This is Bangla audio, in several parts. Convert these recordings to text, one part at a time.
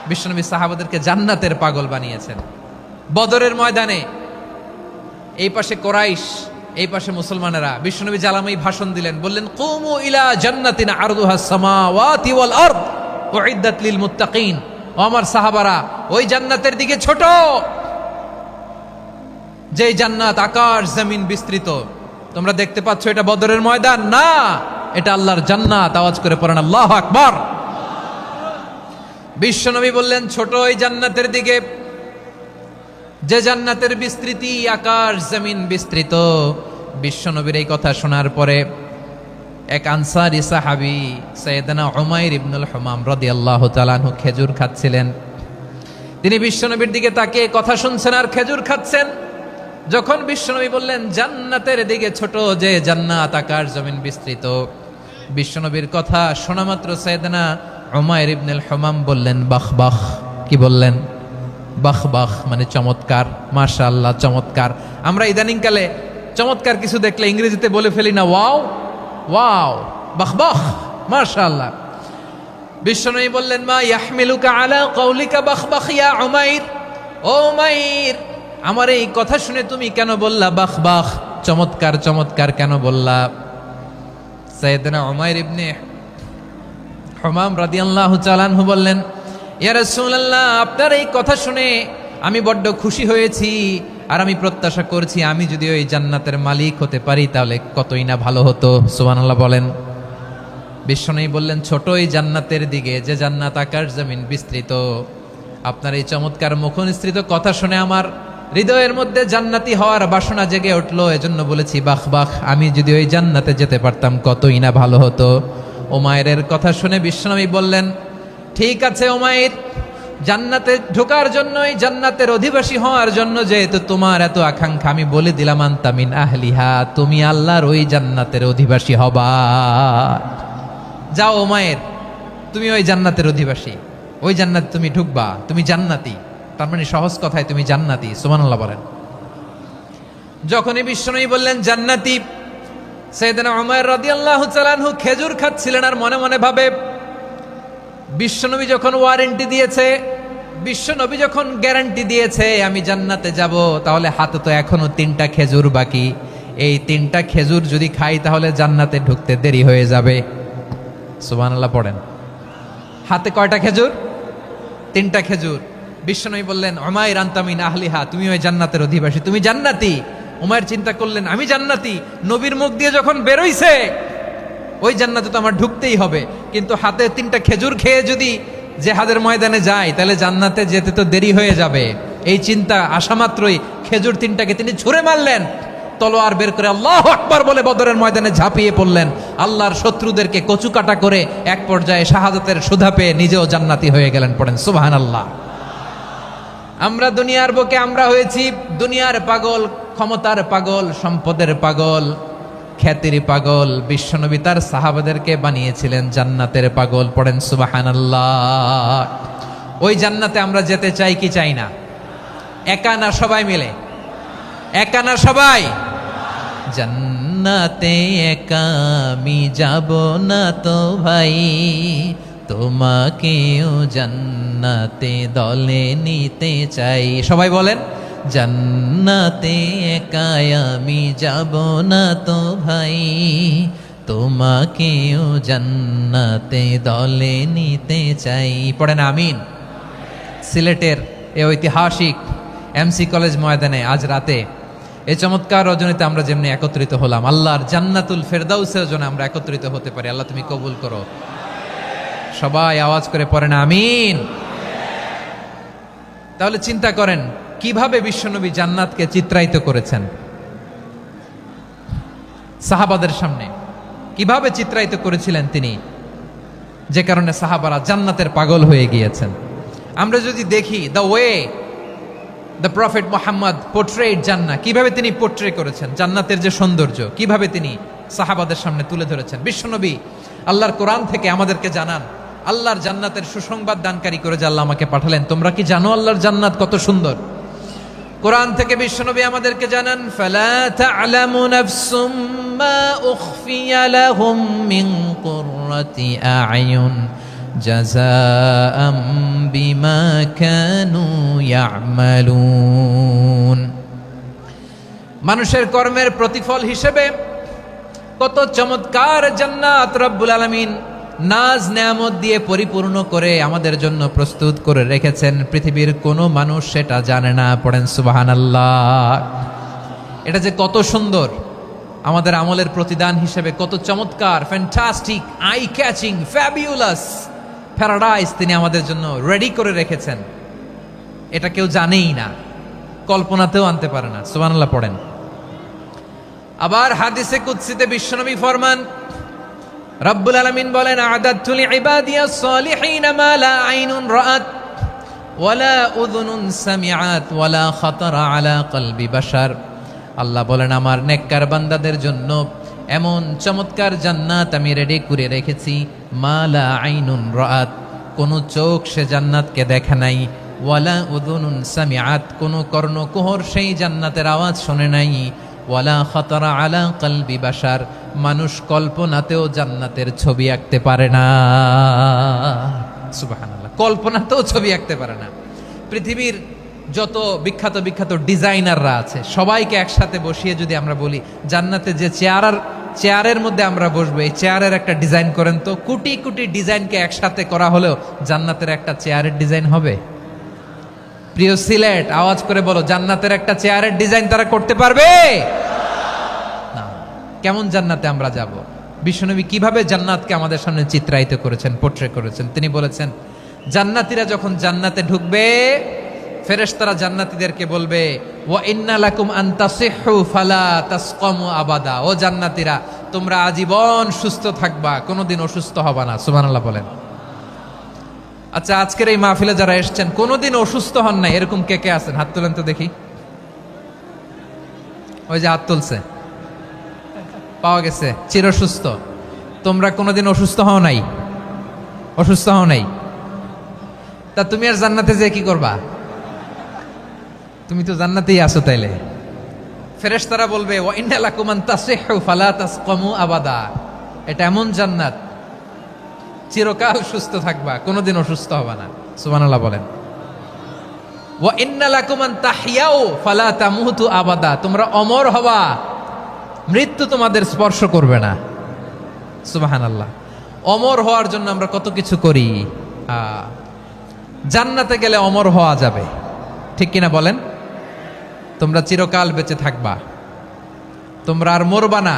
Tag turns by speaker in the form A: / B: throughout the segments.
A: বিশ্বনবী সাহাবাদেরকে জান্নাতের পাগল বানিয়েছেন। বদরের ময়দানে এই পাশে কোরাইশ, এই পাশে মুসলমানেরা, বিশ্বনবী জ্বালাময়ী ভাষণ দিলেন, বললেন কুমু ইলা জান্নাতিন আরদুহাস সামাওয়াতি ওয়াল আরদ উইদ্দাত লিল মুত্তাকিন। ও আমার সাহাবারা, ওই জান্নাতের দিকে ছোট, যেই জান্নাত আকাশ জমিন বিস্তৃত। তোমরা দেখতে পাচ্ছ এটা বদরের ময়দান না, এটা আল্লাহর জান্নাত। আওয়াজ করে পড়েন আল্লাহু আকবার। বিশ্বনবী বললেন ছোট ওই জান্নাতের দিকে, যে জান্নাতের বিস্তৃতি আকাশ জমিন বিস্তৃত। বিশ্বনবীর এই কথা শোনার পরে এক আনসারী সাহাবী সাইয়েদনা উমাইর ইবনুল হুমাম রাদিয়াল্লাহু তাআলা আনহু খেজুর খাচ্ছিলেন। তিনি বিশ্বনবীর দিকে তাকিয়ে কথা শুনছেন আর খেজুর খাচ্ছেন। যখন বিশ্বনবী বললেন জান্নাতের দিকে ছোট, যে জান্নাত আকাশ জমিন বিস্তৃত, বিশ্বনবীর কথা শোনা মাত্র সাইয়েদনা উমাইর ইবনুল হুমাম বললেন বাহ বাহ। কি বললেন? বাহ বাহ, মানে চমৎকার, মাশাআল্লাহ, চমৎকার। আমরা ইদানিংকালে চমৎকার কিছু দেখলে ইংরেজিতে বলে ফেলি না ওয়াও ওয়াও, বাহ বাহ, মাশাআল্লাহ। বিশ্বনবী বললেন মা ইয়াহমিলুকা আলা কওলিকা বাহ বাহ ইয়া উমাইর। ও উমাইর, আমার এই কথা শুনে তুমি কেন বললা বাহ বাহ, চমৎকার চমৎকার কেন বললা? সাইয়েদনা উমাইর ইবনে হুমাম রাদিয়াল্লাহু তাআলা আনহু বললেন ইয়া রাসূলুল্লাহ, আপনার এই কথা শুনে আমি বড্ড খুশি হয়েছি, আর আমি প্রত্যাশা করছি আমি যদি ওই জান্নাতের মালিক হতে পারি তাহলে কতই না ভালো হতো। সুবহানাল্লাহ বলেন। বিশ্বনবী বললেন ছোট এই জান্নাতের দিকে, যে জান্নাত আকাশ জমিন বিস্তৃত। আপনার এই চমৎকার মুখনিসৃত কথা শুনে আমার হৃদয়ের মধ্যে জান্নাতি হওয়ার বাসনা জেগে উঠলো, এজন্য বলেছি বাহ বাহ, আমি যদি ওই জান্নাতে যেতে পারতাম কতই না ভালো হতো। উমাইরের কথা শুনে বিশ্বনবী বললেন ঠিক আছে উমাইর, জান্নাতে ঢোকার জন্য, এই জান্নাতের অধিবাসী হওয়ার জন্য যেহেতু তোমার এত আকাঙ্ক্ষা, আমি বলে দিলাম আনতা মিন আহলিহা, তুমি আল্লাহর ওই জান্নাতের অধিবাসী হবা। যাও উমাইর, তুমি ওই জান্নাতের অধিবাসী, ওই জান্নাতে তুমি ঢুকবা, তুমি জান্নাতি। তার মানে সহজ কথায় তুমি জান্নাতি। সুবহানাল্লাহ বলেন। যখনই বিশ্বনবী বললেন জান্নাতি, সাইয়েদনা উমাইর রাদিয়াল্লাহু তাআলা আনহু খেজুর খাচ্ছিলেন আর মনে মনে ভাবে বিশ্বনবী যখন ওয়ারেন্টি দিয়েছে, বিশ্বনবী যখন গ্যারান্টি দিয়েছে আমি জান্নাতে যাব, তাহলে হাতে তো এখনো 3টা খেজুর বাকি। এই 3টা খেজুর যদি খাই তাহলে জান্নাতে ঢুকতে দেরি হয়ে যাবে। সুবহানাল্লাহ পড়েন। হাতে কয়টা খেজুর? 3টা খেজুর। বিশ্বনবী বললেন উমাইর আনতা মিন আহলিহা, তুমি ওই জান্নাতের অধিবাসী, তুমি জান্নাতি। উমাইর চিন্তা করলেন আমি জান্নাতি, নবীর মুখ দিয়ে যখন বেরোইছে ওই জান্নাতে তো আমার ঢুকতেই হবে, কিন্তু হাতে 3টা খেজুর খেয়ে যদি জেহাদের ময়দানে যায় তাহলে জান্নাতে যেতে তো দেরি হয়ে যাবে। এই চিন্তা আসা মাত্রই খেজুর 3টাকে তিনি ছুঁড়ে মারলেন, তলোয়ার বের করে আল্লাহু আকবার বলে বদরের ময়দানে ঝাঁপিয়ে পড়লেন। আল্লাহর শত্রুদেরকে কচুকাটা করে এক পর্যায়ে শাহাদাতের সুধা পেয়ে নিজেও জান্নাতি হয়ে গেলেন। পড়েন সুবহানাল্লাহ। আমরা দুনিয়ার বুকে আমরা হয়েছি দুনিয়ার পাগল, ক্ষমতার পাগল, সম্পদের পাগল, খ্যাতির পাগল। বিশ্বনবী তার সাহাবাদেরকে বানিয়েছিলেন জান্নাতের পাগল। পড়েন সুবহানাল্লাহ। ওই জান্নাতে আমরা যেতে চাই কি চাই না? একা না সবাই মিলে? একা না সবাই? জান্নাতে একা আমি যাব না তো ভাই, তোমাকেও জান্নাতে দলে নিতে চাই। সবাই বলেন জান্নাতে একা আমি যাব না তো ভাই, তোমাকেও জান্নাতে দলে নিতে চাই। পড়েন আমিন। সিলেটের এই ঐতিহাসিক এমসি কলেজ ময়দানে আজ রাতে এই চমৎকার রজনীতে আমরা যেমনি একত্রিত হলাম, আল্লাহর জান্নাতুল ফেরদাউসের জন্য আমরা একত্রিত হতে পারি। আল্লাহ তুমি কবুল করো। সবাই আওয়াজ করে পড়েন আমিন। তাহলে চিন্তা করেন কিভাবে বিশ্বনবী জান্নাতকে চিত্রায়িত করেছেন সাহাবাদের সামনে, কিভাবে চিত্রায়িত করেছিলেন তিনি, যে কারণে সাহাবারা জান্নাতের পাগল হয়ে গিয়েছেন। আমরা যদি দেখি the way the prophet Muhammad portrait জান্নাত, কিভাবে তিনি পোর্ট্রে করেছেন জান্নাতের যে সৌন্দর্য, কিভাবে তিনি সাহাবাদের সামনে তুলে ধরেছেন। বিশ্বনবী আল্লাহর কোরআন থেকে আমাদেরকে জানান আল্লাহর জান্নাতের সুসংবাদ দানকারী করে যে আল্লাহ আমাকে পাঠালেন। তোমরা কি জানো আল্লাহর জান্নাত কত সুন্দর? কোরআন থেকে বিশ্বনবী আমাদেরকে জানান ফালা তা'লামু নাফসুম মা উখফিয়া লাহুম মিন কুররাতি আ'য়ুন জাযাআম বিমা কানু ইয়ামালুন। মানুষের কর্মের প্রতিফল হিসেবে কত চমৎকার জান্নাত রব্বুল আলামিন নাজ নেয়ামত দিয়ে পরিপূর্ণ করে আমাদের জন্য প্রস্তুত করে রেখেছেন। পৃথিবীর কোনো মানুষ সেটা জানে না। পড়েন সুবহানাল্লাহ। এটা যে কত সুন্দর, আমাদের আমলের প্রতিদান হিসেবে কত চমৎকার, fantastic, eye catching, fabulous paradise তিনি আমাদের জন্য রেডি করে রেখেছেন। এটা কেউ জানেই না, কল্পনাতেও আনতে পারে না। সুবহানাল্লাহ পড়েন। আবার হাদিসে কুদসিতে বিশ্বনবী ফরমান, রব্বুল আলামিন বলেন, আ'দাদতু লিইবাদিয়াস সালিহিন মা লা আইনুন রাআত ওয়ালা উযুনুন সামিআত ওয়ালা খাতারা আলা কলবি বাশার। আল্লাহ বলেন, আমার নেককার বান্দাদের জন্য এমন চমৎকার জান্নাত আমি রেডি করে রেখেছি, মা লা আইনুন রাআত, কোন চোখ সে জান্নাতকে দেখে নাই, ওয়ালা উযুনুন সামিআত, কোন কর্ণকুহর সেই জান্নাতের আওয়াজ শোনে নাই, ওয়ালা খাতারা আলা কলবি বাশার, মানুষ কল্পনাতেও জান্নাতের ছবি আঁকতে পারে না। সুবহানাল্লাহ, কল্পনাতেও ছবি আঁকতে পারে না। পৃথিবীর যত বিখ্যাত বিখ্যাত ডিজাইনাররা আছে সবাইকে একসাথে বসিয়ে যদি আমরা বলি জান্নাতে যে চেয়ারের মধ্যে আমরা বসবো, এই চেয়ারের একটা ডিজাইন করেন তো, কোটি কোটি ডিজাইনকে একসাথে করা হলেও জান্নাতের একটা চেয়ারের ডিজাইন হবে? প্রিয় সিলেট, আওয়াজ করে বলো, জান্নাতের একটা চেয়ারের ডিজাইন তারা করতে পারবে না। কেমন জান্নাতে আমরা যাব? বিশ্বনবী কিভাবে জান্নাতকে আমাদের সামনে চিত্রায়িত করেছেন, পোট্রে করেছেন। তিনি বলেছেন, জান্নাতীরা যখন জান্নাতে ঢুকবে, ফেরেশতারা জান্নাতীদেরকে বলবে, ওয়া ইন্না লাকুম আন তাসিহু ফালা তাসকামু আবাদা। ও জান্নাতীরা, তোমরা আজীবন সুস্থ থাকবা, কোনোদিন অসুস্থ হবা না। সুবহানাল্লাহ বলেন। আচ্ছা, আজকের এই মাহফিলে যারা এসেছেন কোনোদিন অসুস্থ হন নাই, এরকম কে কে আছেন? হাত তুলেন তো দেখি। ওই যে হাত তুলছে, পাওয়া গেছে, চিরসুস্থ। তোমরা কোনোদিন অসুস্থ হও নাই? অসুস্থ হও নাই? তা তুমি আর জান্নাতে যে কি করবা? তুমি তো জান্নাতেই আছো তাইলে। ফেরেশতারা বলবে, ওয়া ইন্না লাকুম আন তাসিহু ফালা তাসকামু আবাদা। এটা এমন জান্নাত, চিরকাল সুস্থ থাকবা, কোনোদিন অসুস্থ হবা না। সুবহানাল্লাহ বলেন। ওয়া ইন্না লাকুম আন তাহইয়াউ ফালা তামুতু আবাদা। তোমরা অমর হবা, মৃত্যু তোমাদের স্পর্শ করবে না। সুবহানাল্লাহ। অমর হওয়ার জন্য আমরা কত কিছু করি। জান্নাতে গেলে অমর হওয়া যাবে, ঠিক কিনা বলেন? তোমরা চিরকাল বেঁচে থাকবা, তোমরা আর মরবা না।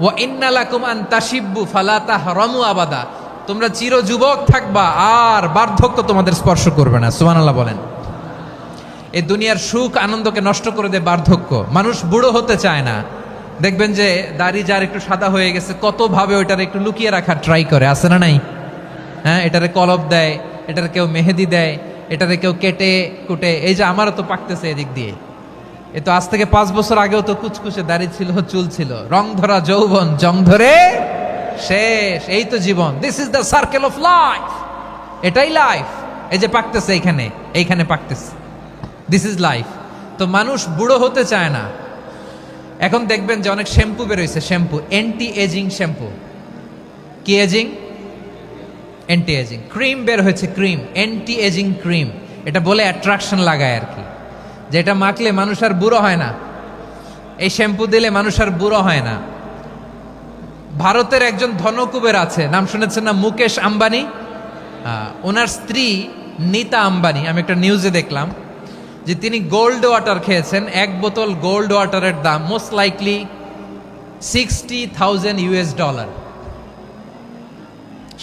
A: ওয়া ইন্না লাকুম আন তাশিব্বু ফালা তাহরামু আবাদা। তোমরা চির যুবক থাকবা, আর বার্ধক্য তোমাদের স্পর্শ করবে না। সুবহানাল্লাহ বলেন। এই দুনিয়ার সুখ আনন্দকে নষ্ট করে দেয় বার্ধক্য। মানুষ বুড়ো হতে চায় না। দেখবেন যে দাড়ি যার একটু সাদা হয়ে গেছে, কত ভাবে ওইটার একটু লুকিয়ে রাখার ট্রাই করে, আছে না নাই? হ্যাঁ, এটারে কলব দেয়, এটার কেউ মেহেদি দেয়, এটারে কেউ কেটে কুটে। এই যে আমারও তো পাকতেছে এদিক দিয়ে, এ তো আজ থেকে 5 বছর আগেও তো কুচকুচে দাড়ি ছিল, চুল ছিল, রং ধরা যৌবন জং ধরে শেষ। এই তো জীবন। This is the circle of life. এটাই লাইফ। এই যে পাকতেছে এইখানে পাকতেছে, দিস ইজ লাইফ। তো মানুষ বুড়ো হতে চায় না। এখন দেখবেন যে অনেক শ্যাম্পু বেরোইছে, শ্যাম্পু, অ্যান্টি এজিং শ্যাম্পু। কি এজিং? Anti ageing. ক্রিম বের হয়েছে, ক্রিম, অ্যান্টি এজিং ক্রিম। এটা বলে অ্যাট্রাকশন লাগায় আর কি, যে এটা মাখলে মানুষ আর বুড়ো হয় না, এই শ্যাম্পু দিলে মানুষ আর বুড়ো হয় না। ভারতের একজন ধনকুবের আছে, নাম শুনেছেন না? মুকেশ আম্বানি। ওনার স্ত্রী নীতা আম্বানি, আমি একটা নিউজে দেখলাম যে তিনি গোল্ড ওয়াটার খেয়েছেন। 1 বোতল গোল্ড ওয়াটারের দাম মোস্ট লাইকলি $60,000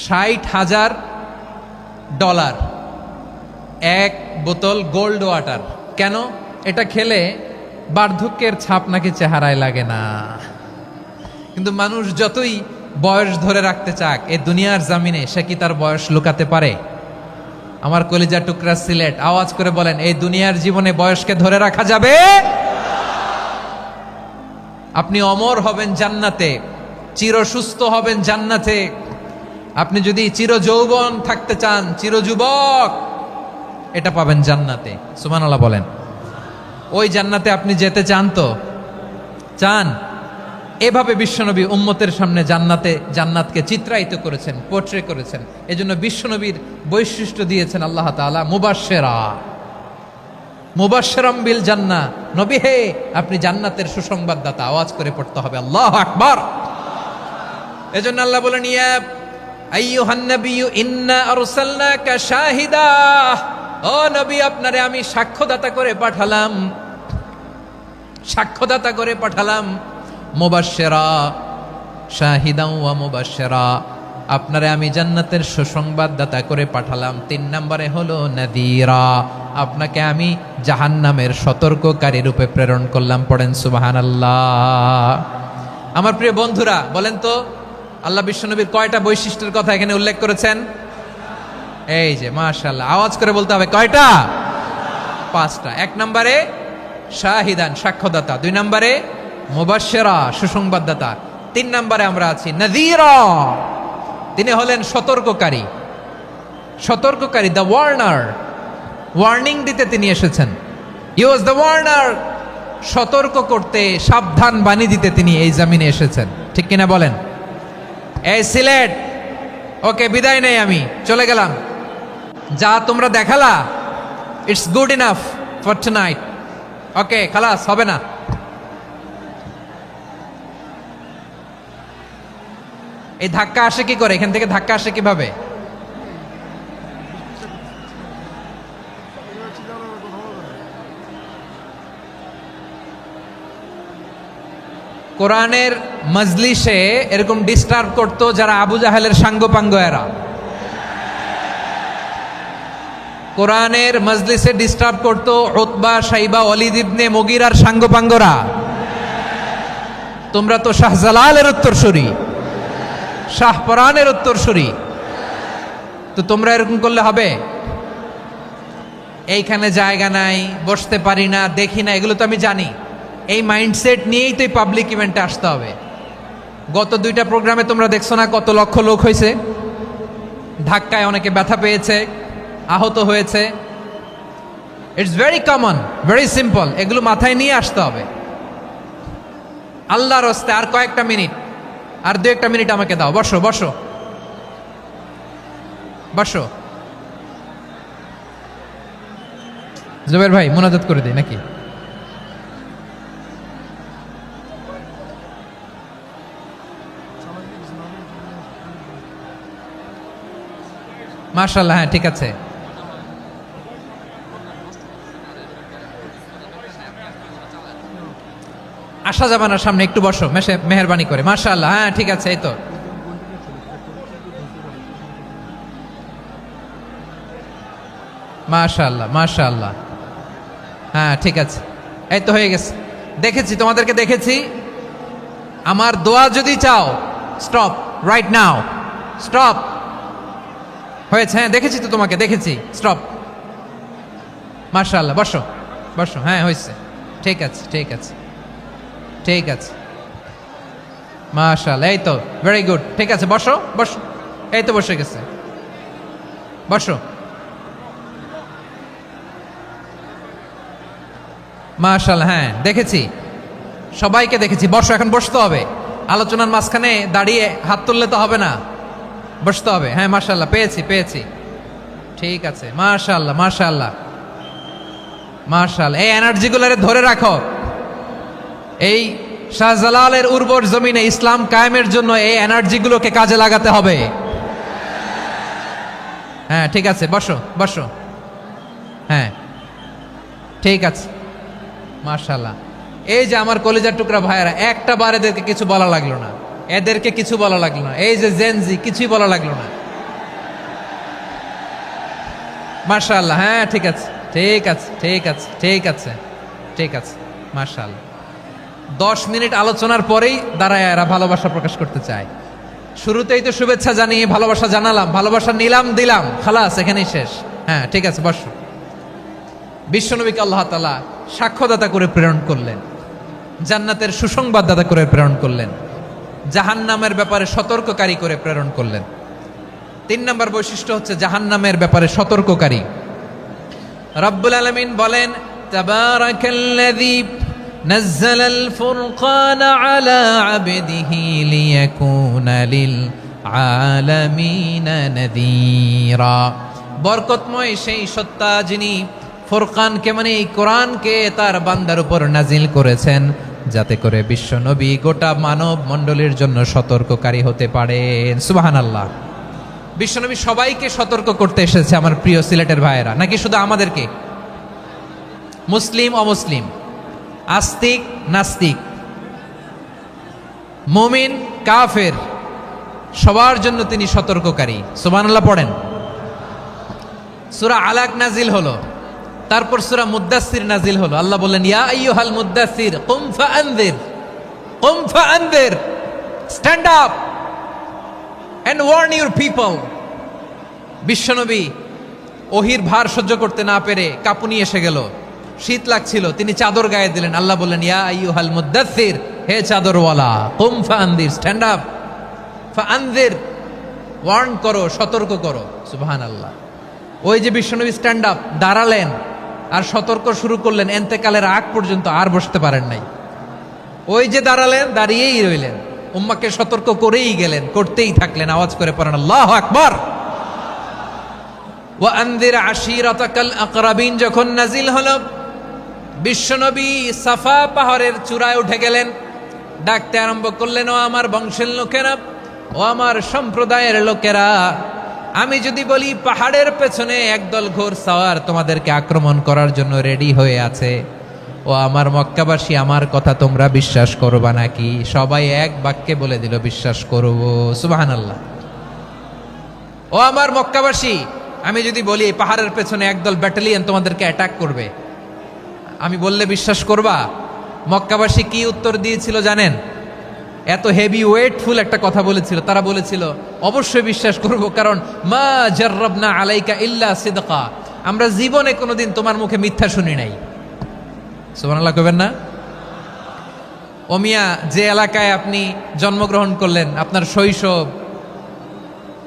A: $60,000 1 বোতল গোল্ড ওয়াটার। কেন? এটা খেলে বার্ধক্যের ছাপ নাকি চেহারায় লাগে না। কিন্তু মানুষ যতই বয়স ধরে রাখতে চাক এই দুনিয়ার জামিনে, সে কি তার বয়স লুকাতে পারে? আমার কলিজা টুকরা সিলেট, আওয়াজ করে বলেন, এই দুনিয়ার জীবনে বয়সকে ধরে রাখা যাবে? আপনি অমর হবেন জান্নাতে, চির সুস্থ হবেন জান্নাতে। আপনি যদি চির যৌবন থাকতে চান, চির যুবক, এটা পাবেন জান্নাতে। সুবহানাল্লাহ বলেন। ওই জান্নাতে আপনি যেতে চান তো? চান? এভাবে বিশ্বনবী উম্মতের সামনে জান্নাতকে চিত্রায়িত করেছেন, পোর্ট্রে করেছেন। এজন্য বিশ্বনবীর বৈশিষ্ট্য দিয়েছেন আল্লাহ তাআলা মুবাশশিরাম বিল জান্নাহ। নবী হে, আপনি জান্নাতের সুসংবাদদাতা। আওয়াজ করে পড়তে হবে আল্লাহু আকবার। এজন্য আল্লাহ বলেন, ইয়া আইয়ুহান নাবিয়্যু ইন্না আরসালনাকা শাহিদা। ও নবী, আপনারে আমি সাক্ষ্যদাতা করে পাঠালাম। মুবাশশিরা শাহিদাও ওয়া মুবাশশিরা, আপনারে আমি জান্নাতের সুসংবাদদাতা করে পাঠালাম। 3 নম্বরে হলো নাযীরা, আপনাকে আমি জাহান্নামের সতর্ককারী রূপে প্রেরণ করলাম। পড়েন সুবহানাল্লাহ। আমার প্রিয় বন্ধুরা, বলেন তো আল্লাহ বিশ্বনবীর কয়টা বৈশিষ্ট্যের কথা এখানে উল্লেখ করেছেন? এই যে মাশাআল্লাহ, আওয়াজ করে বলতে হবে কয়টা? 5টা। 1 নম্বরে শাহিদান, সাক্ষ্যদাতা। 2 নম্বরে মুবাশশিরা, সুসংবাদদাতা। 3 নম্বরে আমরা আছি নাযীরা, তিনি হলেন সতর্ককারী। দ্য ওয়ার্নার, ওয়ার্নিং দিতে তিনি এসেছেন। হি ওয়াজ দ্য ওয়ার্নার, সতর্ক করতে, সাবধান বাণী দিতে তিনি এই জমিনে এসেছেন। ঠিক কিনা বলেন? এই সিলেট, ওকে বিদায় নেই, আমি চলে গেলাম। যা তোমরা দেখালা, it's good enough for tonight. Okay, খালাস, হবে না। এই ধাক্কা আসে কি করে? এখান থেকে ধাক্কা আসে কিভাবে? কোরআনের মজলিসে এরকম ডিস্টার্ব করতো যারা আবু জাহেলের সাঙ্গপাঙ্গ এরা। কোরআনের মজলিসে ডিস্টার্ব করতো উতবা, শাইবা, ওয়ালিদ ইবনে মুগীরার সাঙ্গপাঙ্গরা। তোমরা তো শাহজালালের উত্তরসূরি, শাহপরানের উত্তরসূরি, তো তোমরা এরকম করলে হবে? এইখানে জায়গা নাই, বসতে পারি না, দেখি না, এগুলো তো আমি জানি। এই মাইন্ডসেট নিয়েই তো এই পাবলিক ইভেন্টে আসতে হবে। গত 2টা প্রোগ্রামে তোমরা দেখছো না কত লক্ষ লোক হয়েছে? ধাক্কায় অনেকে ব্যথা পেয়েছে, আহত হয়েছে। It's very common, very simple. এগুলো মাথায় নিয়ে আসতে হবে। আল্লাহর হস্তে আর কয়েকটা মিনিট, আর 2-1টা মিনিট আমাকে দাও। বসো বসো বসো। জুবের ভাই, মুনাজাত করে দিই নাকি? মাশাআল্লাহ, হ্যাঁ ঠিক আছে। আসা যাবে না সামনে, একটু বসো মেহেরবানি করে। মাশাআল্লাহ, হ্যাঁ ঠিক আছে। এই তো মাশাআল্লাহ, মাশাআল্লাহ, হ্যাঁ ঠিক আছে। এই তো হয়ে গেছে। দেখেছি, তোমাদেরকে দেখেছি। আমার দোয়া যদি চাও, স্টপ রাইট নাও, স্টপ। হয়েছে? হ্যাঁ দেখেছি তো, তোমাকে দেখেছি। স্টপ। মাশাআল্লাহ, বসো বসো। হ্যাঁ হয়েছে, ঠিক আছে ঠিক আছে ঠিক আছে। মাশাআল্লাহ, এই তো ভেরি গুড। ঠিক আছে, বসো বসো। এই তো বসে গেছে, বসো। মাশাআল্লাহ, হ্যাঁ দেখেছি, সবাইকে দেখেছি। বসো, এখন বসতে হবে। আলোচনার মাঝখানে দাঁড়িয়ে হাত তুললে তো হবে না, বসতে হবে। হ্যাঁ মাশাআল্লাহ, পেয়েছি। ঠিক আছে, মাশাআল্লাহ মাশাআল্লাহ মাশাআল্লাহ। এই এনার্জিগুলোরে ধরে রাখো। এই শাহজালালের উর্বর জমিনে ইসলাম কায়েমের জন্য এই এনার্জিগুলোকে কাজে লাগাতে হবে। হ্যাঁ ঠিক আছে, বসো বসো। হ্যাঁ ঠিক আছে, মাশাআল্লাহ। এই যে আমার কলিজার টুকরা ভাইয়েরা, একটা বার এদেরকে কিছু বলা লাগলো না, এদেরকে কিছু বলা লাগলো না। এই যে জেনজি, কিছুই বলা লাগলো না। মাশাআল্লাহ, হ্যাঁ ঠিক আছে ঠিক আছে ঠিক আছে ঠিক আছে ঠিক আছে। মাশাআল্লাহ। 10 মিনিট আলোচনার পরেই দাঁড়ায় এরা ভালোবাসা প্রকাশ করতে চায়। শুরুতেই তো শুভেচ্ছা জানিয়ে ভালোবাসা জানালাম, ভালোবাসা নিলাম, দিলাম, খালাস, এখানেই শেষ। হ্যাঁ ঠিক আছে, বসো। বিশ্বনবীকে আল্লাহ তাআলা সাক্ষ্যদাতা করে প্রেরণ করলেন, জান্নাতের সুসংবাদদাতা করে প্রেরণ করলেন, জাহান্নামের ব্যাপারে সতর্ককারী করে প্রেরণ করলেন। 3 নম্বর বৈশিষ্ট্য হচ্ছে জাহান্নামের ব্যাপারে সতর্ককারী। রব্বুল আলামিন বলেন, তাবারাকাল্লাযী নাজ্জালাল ফুরকান আলা আবদিহি লিয়াকুনা লিল আলামিনা নাযীরা। বরকতময় সেই সত্তা যিনি ফুরকানকে মানে এই কোরআনকে তার বান্দার উপর নাজিল করেছেন, যাতে করে বিশ্ব নবী গোটা মানব মণ্ডলীর জন্য সতর্ককারী হতে পারেন। সুবহানাল্লাহ। বিশ্বনবী সবাইকে সতর্ক করতে এসেছে আমার প্রিয় সিলেটের ভাইয়েরা, নাকি শুধু আমাদেরকে? মুসলিম অমুসলিম, আস্তিক নাস্তিক, মুমিন কাফের, সবার জন্য তিনি সতর্ককারী। সুবহানাল্লাহ পড়েন। সূরা আলাক নাজিল হলো, তারপর সূরা মুদ্দাসসির নাজিল হলো। আল্লাহ বললেন, ইয়া আইয়ুহাল মুদ্দাসসির কুম ফাআনযির, কুম ফাআনযির, stand up and warn your people. বিশ্বনবী ওহির ভার সহ্য করতে না পেরে কাঁপুনি এসে গেল, শীত লাগছিল, তিনি চাদর গায়ে দিলেন। আল্লাহ বললেন, ইয়া আইয়ুহাল মুদ্দাসসির, হে চাদরওয়ালা, কুম ফাআনযির, স্ট্যান্ড আপ, ফাআনযির, ওয়ার্ন করো, সতর্ক করো। সুবহানাল্লাহ। ওই যে বিশ্বনবী স্ট্যান্ড আপ, দাঁড়ালেন আর সতর্ক শুরু করলেন, এন্তেকালের আগ পর্যন্ত আর বসতে পারেন নাই। ওই যে দাঁড়ালেন, দাঁড়িয়েই রইলেন, উম্মাকে সতর্ক করেই গেলেন, করতেই থাকলেন। আওয়াজ করে পড়েন আল্লাহু আকবার। ওয়া আনযির আশীরাতাকাল আকরাবিন যখন নাজিল হলো, বিশ্বনবী সাফা পাহাড়ের চূড়ায় উঠে গেলেন, ডাকতে আরম্ভ করলেন, ও আমার বংশের লোকেরা, ও আমার সম্প্রদায়ের লোকেরা, আমি যদি বলি পাহাড়ের পেছনে একদল ঘোড়সাওয়ার তোমাদেরকে আক্রমণ করার জন্য রেডি হয়ে আছে, ও আমার মক্কাবাসী, আমার কথা তোমরা বিশ্বাস করবা নাকি? সবাই এক বাক্যে বলে দিল, বিশ্বাস করব। সুবহানাল্লাহ। ও আমার মক্কাবাসী, আমি যদি বলি এই পাহাড়ের পেছনে একদল ব্যাটালিয়ন তোমাদেরকে অ্যাটাক করবে, আমি বললে বিশ্বাস করবা? মক্কাবাসী কি উত্তর দিয়েছিল জানেন? এত হেভি ওয়েটফুল একটা কথা বলেছিল। তারা বলেছিল, অবশ্যই বিশ্বাস করব, কারণ মা জাররাবনা আলাইকা ইল্লা সিদকা, আমরা জীবনে কোনোদিন তোমার মুখে মিথ্যা শুনি নাই। সুবহানাল্লাহ কইবেন না? ও মিয়া, যে এলাকায় আপনি জন্মগ্রহণ করলেন, আপনার শৈশব,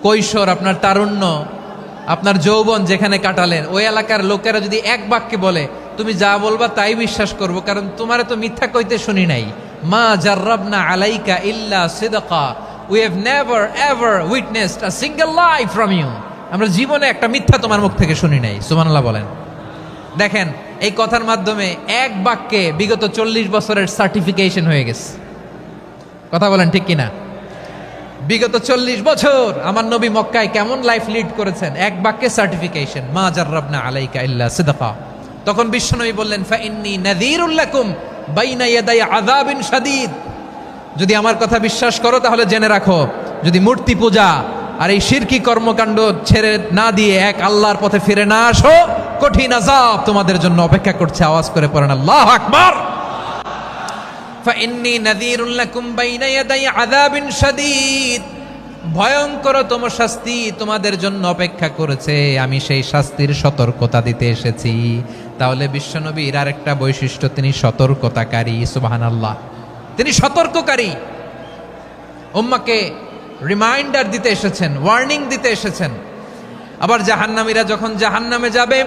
A: কৈশোর, আপনার তারুণ্য, আপনার যৌবন যেখানে কাটালেন, ওই এলাকার লোকেরা যদি এক বাক্যে বলে তুমি যা বলবা তাই বিশ্বাস করব, কারণ তোমারে তো মিথ্যা কইতে শুনি নাই। মা জাররাবনা আলাইকা ইল্লা সিদকা, we have never ever witnessed a single lie from you, আমরা জীবনে একটা মিথ্যা তোমার মুখ থেকে শুনি নাই। সুবহানাল্লাহ বলেন। দেখেন, এই কথার মাধ্যমে এক বাক্যে বিগত 40 বছরের সার্টিফিকেশন হয়ে গেছে। কথা বলেন ঠিক কিনা? বিগত 40 বছর আমার নবী মক্কায় কেমন লাইফ লিড করেছেন, এক বাক্যে সার্টিফিকেশন, মা জাররাবনা আলাইকা ইল্লা সিদকা। তখন বিশ্বনবী বললেন, ফাইন্নী নাযীরুল লাকুম বাইনা ইয়াদাই আযাবিন শাদীদ, যদি আমার কথা বিশ্বাস করো তাহলে জেনে রাখো, যদি মূর্তি পূজা আর এই শিরকি কর্মকাণ্ড ছেড়ে না দিয়ে এক আল্লাহর পথে ফিরে না আসো, কঠিন আযাব তোমাদের জন্য অপেক্ষা করছে। আওয়াজ করে পড়েন আল্লাহু আকবার। ফাইন্নী নাযীরুল লাকুম বাইনা ইয়াদাই আযাবিন শাদীদ, ভয়ঙ্করতম শাস্তি তোমাদের জন্য অপেক্ষা করেছে, আমি সেই শাস্তির সতর্কতা দিতে এসেছি। তাহলে বিশ্বনবীর আরেকটা বৈশিষ্ট্য, তিনি সতর্কতাকারী। সুবহানাল্লাহ। তিনি সতর্ককারী, উম্মাকে রিমাইন্ডার দিতে এসেছেন, ওয়ার্নিং দিতে এসেছেন। আবার জাহান্নামীরা যখন জাহান্নামে যাবে,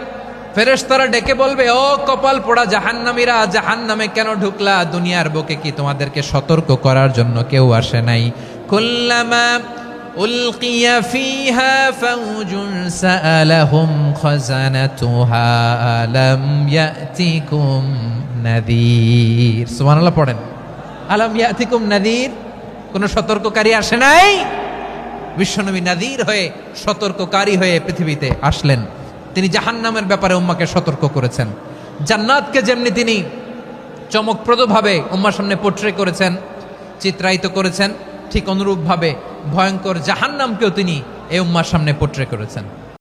A: ফেরেশতারা ডেকে বলবে, ও কপাল পোড়া জাহান্নামীরা, জাহান্নামে কেন ঢুকলা? দুনিয়ার বুকে কি তোমাদেরকে সতর্ক করার জন্য কেউ আসে নাই? কুল্লামা উলকিয়া ফিহা ফাউজুন সাআলাহুম খাজানাতুহা আলাম ইয়াতিকুম নাযীর। সুবহানাল্লাহ পড়েন। আলাম ইয়াতিকুম নাযীর, কোন সতর্ককারী আসে নাই? বিশ্বনবী নাযীর হয়ে, সতর্ককারী হয়ে পৃথিবীতে আসলেন। তিনি জাহান্নামের ব্যাপারে উম্মাকে সতর্ক করেছেন। জান্নাতকে যেমনি তিনি চমকপ্রদভাবে উম্মার সামনে পোট্রে করেছেন, চিত্রায়িত করেছেন, ঠিক অনুরূপভাবে ভয়ঙ্কর জাহান্নামকেও তিনি এই উম্মার সামনে পোট্রে করেছেন।